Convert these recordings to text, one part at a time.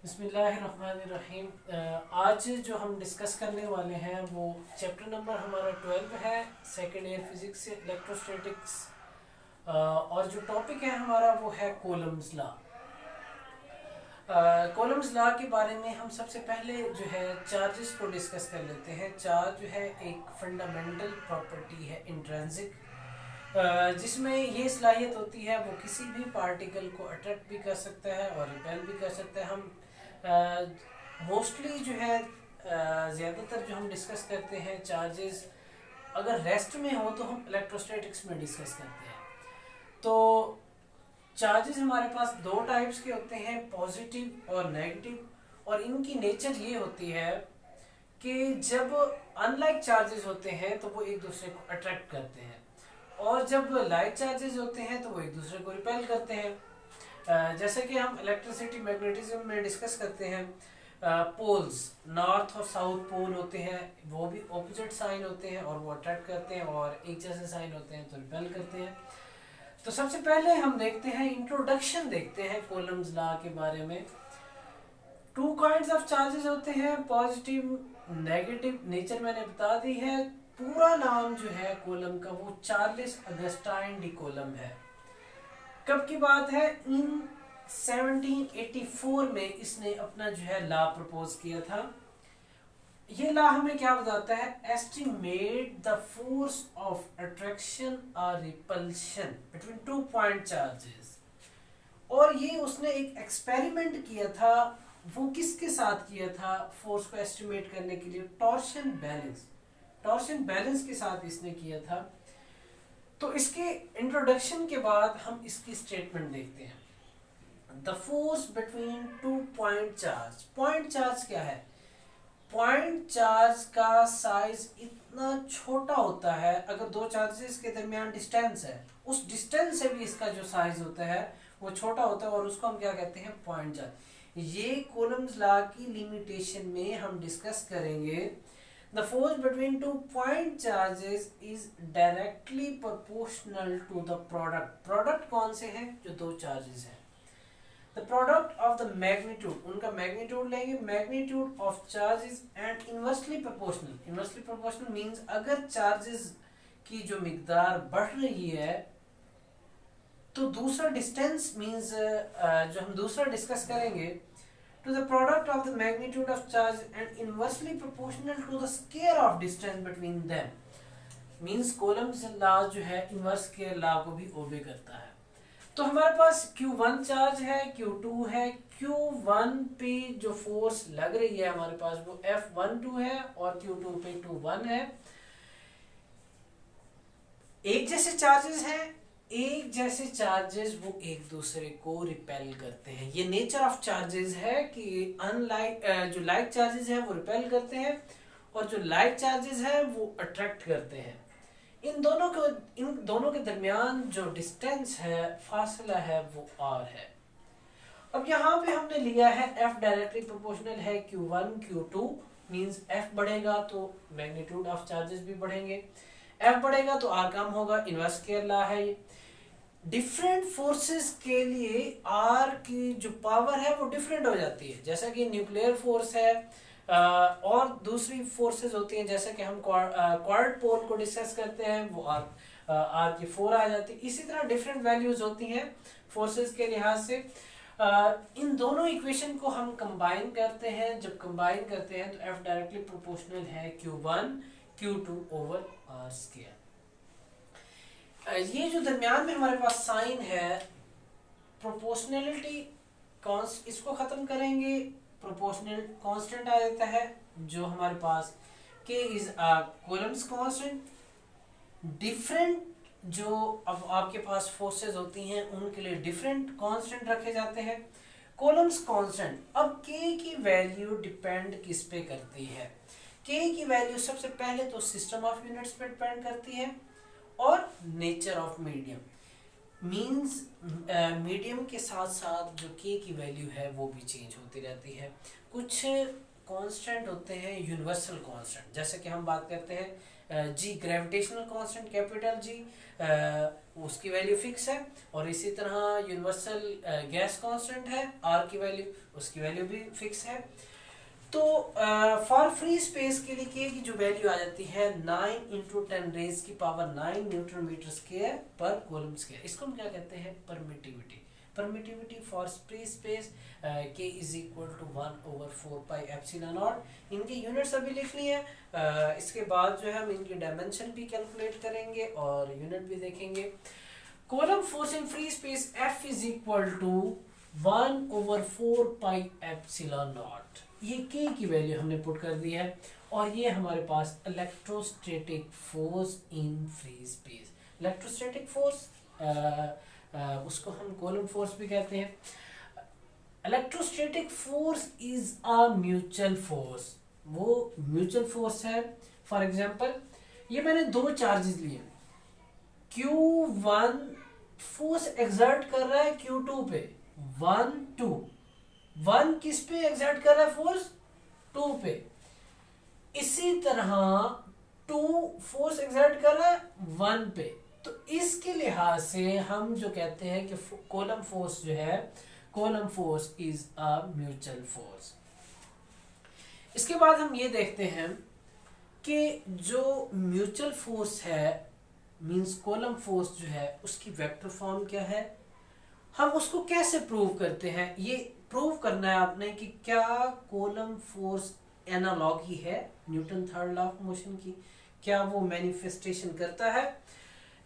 बिस्मिल्लाहिर्रहमानिर्रहीम। आज जो हम डिस्कस करने वाले हैं वो चैप्टर नंबर हमारा 12 है, सेकेंड ईयर फिजिक्स से इलेक्ट्रोस्टैटिक्स। और जो टॉपिक है हमारा वो है कोलम्स लॉ। कोलम्स लॉ के बारे में हम सबसे पहले जो है चार्जेस को डिस्कस कर लेते हैं। चार्ज जो है एक फंडामेंटल प्रॉपर्टी है इंट्रिंसिक, जिसमें ये सलाहियत होती है वो किसी भी पार्टिकल को अट्रैक्ट भी कर सकता है और रिपेल भी कर सकता है। हम मोस्टली जो है ज़्यादातर जो हम डिस्कस करते हैं चार्जेस अगर रेस्ट में हो तो हम इलेक्ट्रोस्टैटिक्स में डिस्कस करते हैं। तो चार्जेस हमारे पास दो टाइप्स के होते हैं, पॉजिटिव और नेगेटिव। और इनकी नेचर ये होती है कि जब अनलाइक चार्जेस होते हैं तो वो एक दूसरे को अट्रैक्ट करते हैं, और जब लाइक चार्जेस होते हैं तो वो एक दूसरे को रिपेल करते हैं। जैसे कि हम इलेक्ट्रिसिटी मैग्नेटिज्म में डिस्कस करते हैं, पोल्स नॉर्थ और साउथ पोल होते हैं, वो भी ऑपोजिट साइन होते हैं और वो अट्रैक्ट करते हैं, और एक जैसे साइन होते हैं तो रिपेल करते हैं। तो सबसे पहले हम देखते हैं, इंट्रोडक्शन देखते हैं कोलम्स लॉ के बारे में। टू काइंड्स ऑफ चार्जेस होते हैं, पॉजिटिव नेगेटिव। नेचर मैंने बता दी है। पूरा नाम जो है कोलम का वो चार्ल्स अगस्टाइन डी कोलम है। कब की बात है? इन 1784 में इसने अपना जो है लॉ प्रपोज किया था। ये लॉ हमें क्या बताता है? Estimate the force of attraction और repulsion between two point charges. और ये उसने एक एक्सपेरिमेंट किया था। वो किसके साथ किया था फोर्स को एस्टिमेट करने के लिए? टॉर्शन बैलेंस के साथ इसने किया था। तो इसके इंट्रोडक्शन के बाद हम इसकी स्टेटमेंट देखते हैं। The force between two point charge. Point charge क्या है? पॉइंट चार्ज का साइज इतना छोटा होता है, अगर दो चार्जेस के दरमियान डिस्टेंस है, उस डिस्टेंस से भी इसका जो साइज होता है वो छोटा होता है, और उसको हम क्या कहते हैं? Point charge. ये कोलम्स लॉ की लिमिटेशन में हम डिस्कस करेंगे। The force between two point charges is directly proportional to the product. Product कौन से हैं? जो दो charges हैं। The product of the magnitude, उनका magnitude लेंगे, magnitude of charges and inversely proportional. Inversely proportional means अगर charges की जो मिकदार बढ़ रही है तो दूसरा distance means जो हम दूसरा डिस्कस करेंगे, to the product of the magnitude of charge and inversely proportional to the square of distance between them. means Coulomb's law जो है इनवर्स स्क्वायर लॉ को भी ओबे करता है। तो हमारे पास Q1 चार्ज है, Q2 है। Q1 पे जो फोर्स लग रही है हमारे पास वो F12 है, और Q2 पे 21 है। एक जैसे चार्जेस हैं, एक जैसे चार्जेस वो एक दूसरे को रिपेल करते हैं। ये नेचर ऑफ चार्जेस है कि अनलाइक जो लाइक चार्जेस है वो रिपेल करते हैं, और जो लाइक चार्जेस है वो अट्रैक्ट करते हैं। इन दोनों के दरमियान जो डिस्टेंस है, फासला है, वो r है। अब यहाँ पे हमने लिया है f डायरेक्टली प्रोपोर्शनल है Q1 Q2, मींस f बढ़ेगा तो मैग्नीट्यूड ऑफ चार्जेस भी बढ़ेंगे, f बढ़ेगा तो r कम होगा। इनवर्स स्क्वायर लॉ है ये। डिफरेंट फोर्सेस के लिए आर की जो पावर है वो डिफरेंट हो जाती है। जैसा कि न्यूक्लियर फोर्स है, और दूसरी फोर्सेस होती हैं, जैसे कि हम क्वार्ट पोल को डिस्कस करते हैं, वो आर की 4 आ जाती है। इसी तरह डिफरेंट वैल्यूज होती हैं फोर्सेस के लिहाज से। इन दोनों इक्वेशन को हम कंबाइन करते हैं। जब कंबाइन करते हैं तो एफ डायरेक्टली प्रोपोर्शनल है Q1 Q2 over are square. ये जो दरमियान में हमारे पास साइन है, प्रोपोर्शनलिटी कॉन्स्ट, इसको खत्म करेंगे, प्रोपोर्शनल कांस्टेंट आ जाता है जो हमारे पास K is coulombs constant. Different जो अब आपके पास फोर्सेस होती हैं उनके लिए डिफरेंट कांस्टेंट रखे जाते हैं। Coulombs constant. अब K की वैल्यू डिपेंड किस पे करती है? K की वैल्यू सबसे पहले तो सिस्टम ऑफ यूनिट्स पे डिपेंड करती है, और nature of medium. Means medium के साथ साथ जो K की वैल्यू है वो भी चेंज होती रहती है। कुछ कांस्टेंट होते हैं यूनिवर्सल कांस्टेंट, जैसे कि हम बात करते हैं G gravitational constant, capital G, उसकी वैल्यू फिक्स है, और इसी तरह यूनिवर्सल गैस कांस्टेंट है, आर की वैल्यू, उसकी वैल्यू भी फिक्स है। तो फॉर फ्री स्पेस के लिए के की जो वैल्यू आ जाती है 9 इंटू 10⁻⁹ न्यूटन मीटर स्क्वायर पर कूलम स्क्वायर। इसको हम क्या कहते हैं, permittivity. Permittivity for free space के इज इक्वल टू 1/4πε0। इनकी यूनिट्स अभी लिखनी है, इसके बाद जो है हम इनकी डायमेंशन भी कैलकुलेट करेंगे और यूनिट भी देखेंगे। Coulomb force in free space F is equal to 1/4πε0। ये के की वैल्यू हमने पुट कर दी है, और ये हमारे पास electrostatic force in free space. Electrostatic force उसको हम कूलम फोर्स भी कहते हैं। Electrostatic force is a mutual force, वो म्यूचुअल फोर्स है। फॉर एग्जांपल ये मैंने दो चार्जेस लिए, Q1 फोर्स एक्सर्ट कर रहा है Q2 पे, 1 2, 1 किस पे एक्सर्ट कर रहा है फोर्स, 2 पे। इसी तरह 2 फोर्स एक्सर्ट कर रहा है 1 पे। तो इसके लिहाज से हम जो कहते हैं कि कूलम फोर्स जो है, coulomb force is a mutual force. इसके बाद हम ये देखते हैं कि जो म्यूचुअल फोर्स है मींस कूलम फोर्स जो है, उसकी वेक्टर फॉर्म क्या है, हम उसको कैसे प्रूव करते हैं। ये प्रूव करना है आपने कि क्या कूलम फोर्स एनालॉगी है Newton third law of motion की, क्या वो मैनिफेस्टेशन करता है।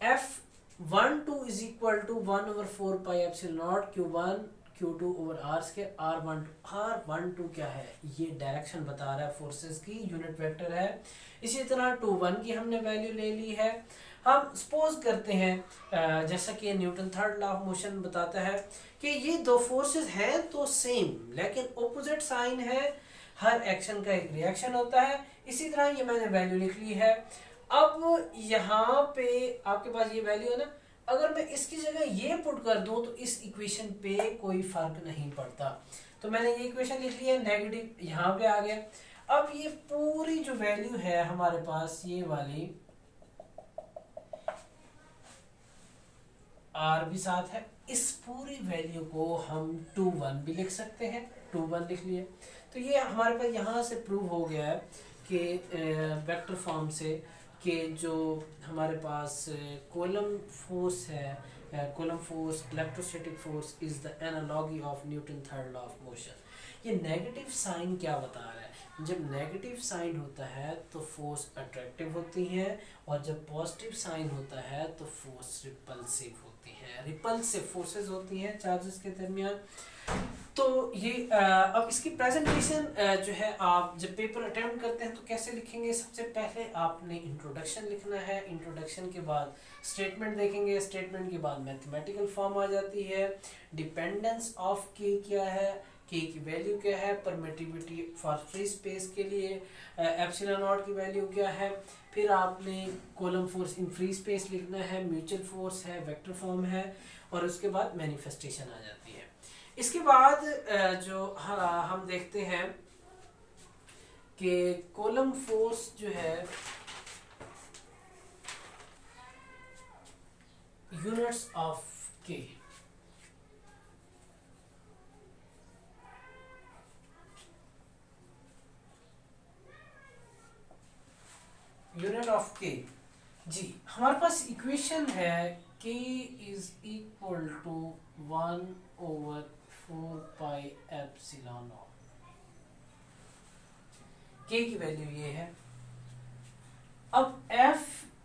F12 is equal to 1/4πε0 Q1 Q2 over R square. R12 क्या है, ये डायरेक्शन बता रहा है फोर्सेस की, यूनिट वेक्टर है। इसी तरह 2 1 की हमने वैल्यू ले ली है। हम सपोज करते हैं जैसा कि Newton third law of motion बताता है कि ये दो फोर्सेस हैं तो सेम, लेकिन ऑपोजिट साइन है, हर एक्शन का एक रिएक्शन होता है। इसी तरह ये मैंने वैल्यू लिख ली है। अब यहाँ पे आपके पास ये वैल्यू है ना, अगर मैं इसकी जगह ये पुट कर दूं तो इस इक्वेशन पे कोई फर्क नहीं पड़ता। तो मैंने ये इक्वेशन लिख ली है, नेगेटिव यहाँ पे आ गया। अब ये पूरी जो वैल्यू है हमारे पास, ये वाली R भी साथ है, इस पूरी वैल्यू को हम 2 1 भी लिख सकते हैं, 2 1 लिख लिए। तो ये हमारे पास यहाँ से प्रूव हो गया है कि वेक्टर फॉर्म से कि जो हमारे पास कूलम फोर्स है, coulomb force electrostatic force is the analogy of Newton third law of motion. ये नेगेटिव साइन क्या बता रहा है, जब नेगेटिव साइन होता है तो फोर्स अट्रैक्टिव होती है, और जब पॉजिटिव साइन होता है तो फोर्स रिपल्सिव होती है। रिपल्सिव फोर्सेस होती हैं चार्जेस के दरमियान। तो ये अब इसकी प्रेजेंटेशन जो है, आप जब पेपर अटेम्प्ट करते हैं तो कैसे लिखेंगे। सबसे पहले आपने इंट्रोडक्शन लिखना है, इंट्रोडक्शन के बाद स्टेटमेंट देखेंगे, स्टेटमेंट के बाद मैथमेटिकल फॉर्म आ जाती है, डिपेंडेंस ऑफ के क्या है, के की वैल्यू क्या है, परमिटिविटी फॉर फ्री स्पेस के लिए ε0 की वैल्यू क्या है, फिर आपने coulomb force in free space लिखना है, म्यूचुअल फोर्स है, वेक्टर फॉर्म है, और उसके बाद मैनिफेस्टेशन आ जाती है। इसके बाद जो हम देखते हैं कि कूलम फोर्स जो है units of K, unit of K जी, हमारे पास इक्वेशन है k is equal to 1/4πε0। k की वैल्यू ये है। अब f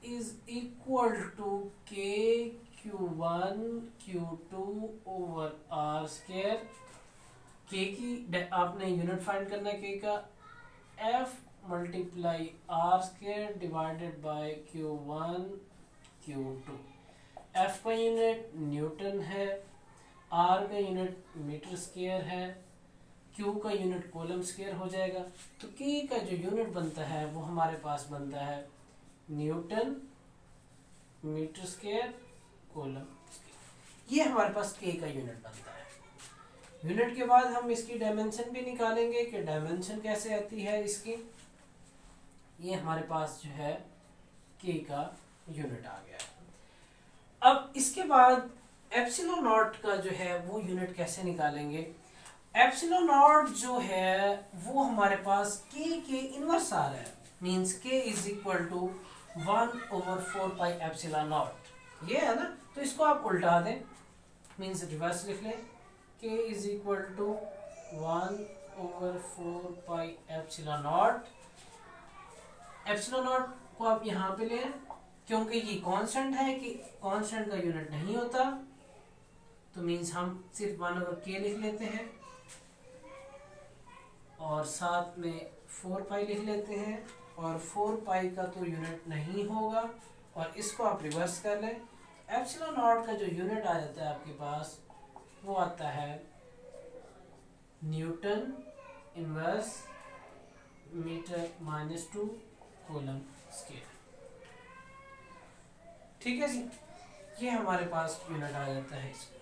is equal to k Q1 Q2 over R square. k की आपने यूनिट फाइंड करना है k का, f multiply R square divided by Q1 Q2। F का यूनिट न्यूटन है, R का यूनिट मीटर स्क्वायर है, Q का यूनिट कूलम स्क्वायर हो जाएगा। तो K का जो यूनिट बनता है वो हमारे पास बनता है newton metre square coulomb square. ये हमारे पास K का यूनिट बनता है। यूनिट के बाद हम इसकी डायमेंशन भी निकालेंगे कि डायमेंशन कैसे आती है इसकी। ये हमारे पास जो है K का यूनिट आ गया। अब इसके बाद एप्सिलॉन नॉट का जो है वो यूनिट कैसे निकालेंगे? एप्सिलॉन नॉट जो है वो हमारे पास के इनवर्स आ रहा है, means k is equal to 1/4 pi epsilon naught, ये है ना। तो इसको आप उल्टा दें, मींस रिवर्स लिख लें, k is equal to 1/4 pi epsilon naught. Epsilon naught को आप यहाँ पे लें, क्योंकि ये कांस्टेंट है कि कांस्टेंट का यूनिट नहीं होता, तो मींस हम सिर्फ 1/k लिख लेते हैं और साथ में 4 पाई लिख लेते हैं, और 4 पाई का तो यूनिट नहीं होगा, और इसको आप रिवर्स कर लें। एप्सिलॉन नॉट का जो यूनिट आ जाता है आपके पास वो आता है न्यूटन इनवर्स मीटर-2 कूलम स्क्वायर। ठीक है जी, ये हमारे पास यूनिट आ जाता है इसका।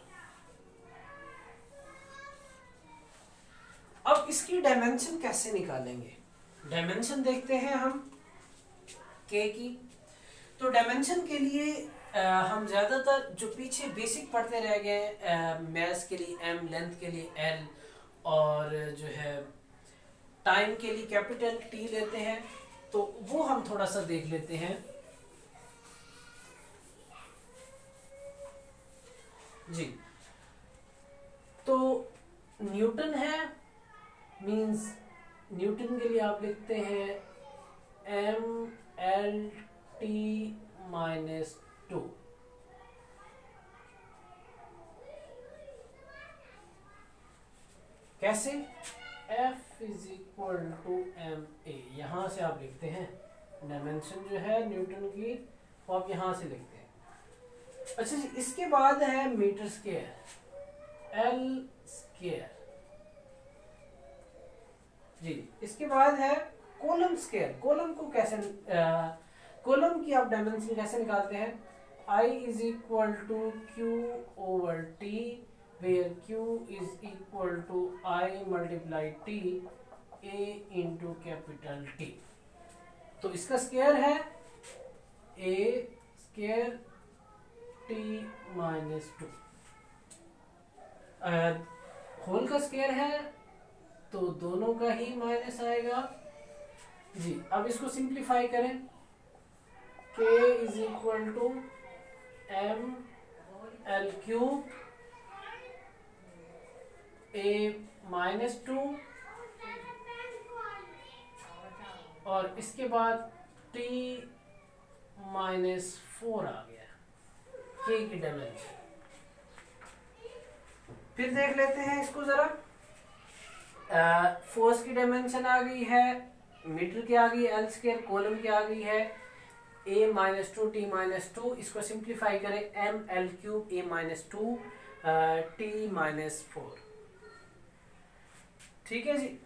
अब इसकी डायमेंशन कैसे निकालेंगे? डायमेंशन देखते हैं हम के की। तो डायमेंशन के लिए हम ज़्यादातर जो पीछे बेसिक पढ़ते रह गए, मैथ्स के लिए एम, लेंथ के लिए एल, और जो है टाइम के लिए कैपिटल टी लेते हैं, तो वो हम थोड़ा सा देख लेते हैं। जी, तो न्यूटन है, मींस न्यूटन के लिए आप लिखते हैं mL/t-2। कैसे? F is equal to ma, यहां से आप लिखते हैं डायमेंशन जो है न्यूटन की, वो आप यहां से लिखते हैं। अच्छा जी, इसके बाद है मीटर स्क्वायर, L स्क्वायर जी। इसके बाद है कॉलम स्क्वायर। कॉलम को कैसे कॉलम की आप डायमेंशन कैसे निकालते हैं? I is equal to Q/T, where Q is equal to I multiply T, A into capital T। तो इसका स्क्वायर है A स्क्वायर T-2। होल का स्क्वायर है तो दोनों का ही माइनस आएगा जी। अब इसको सिंप्लीफाई करें, K is equal to mL³ A-2, और इसके बाद T-4 आ गया K की डायमेंशन। फिर देख लेते हैं इसको जरा। फोर्स की डायमेंशन आ गई है, मीटर की आ गई है, L स्क्वायर, कॉलम की आ गई है A-2 T-2। इसको सिंप्लीफाई करें, mL³ A-2 T-4। ठीक है जी।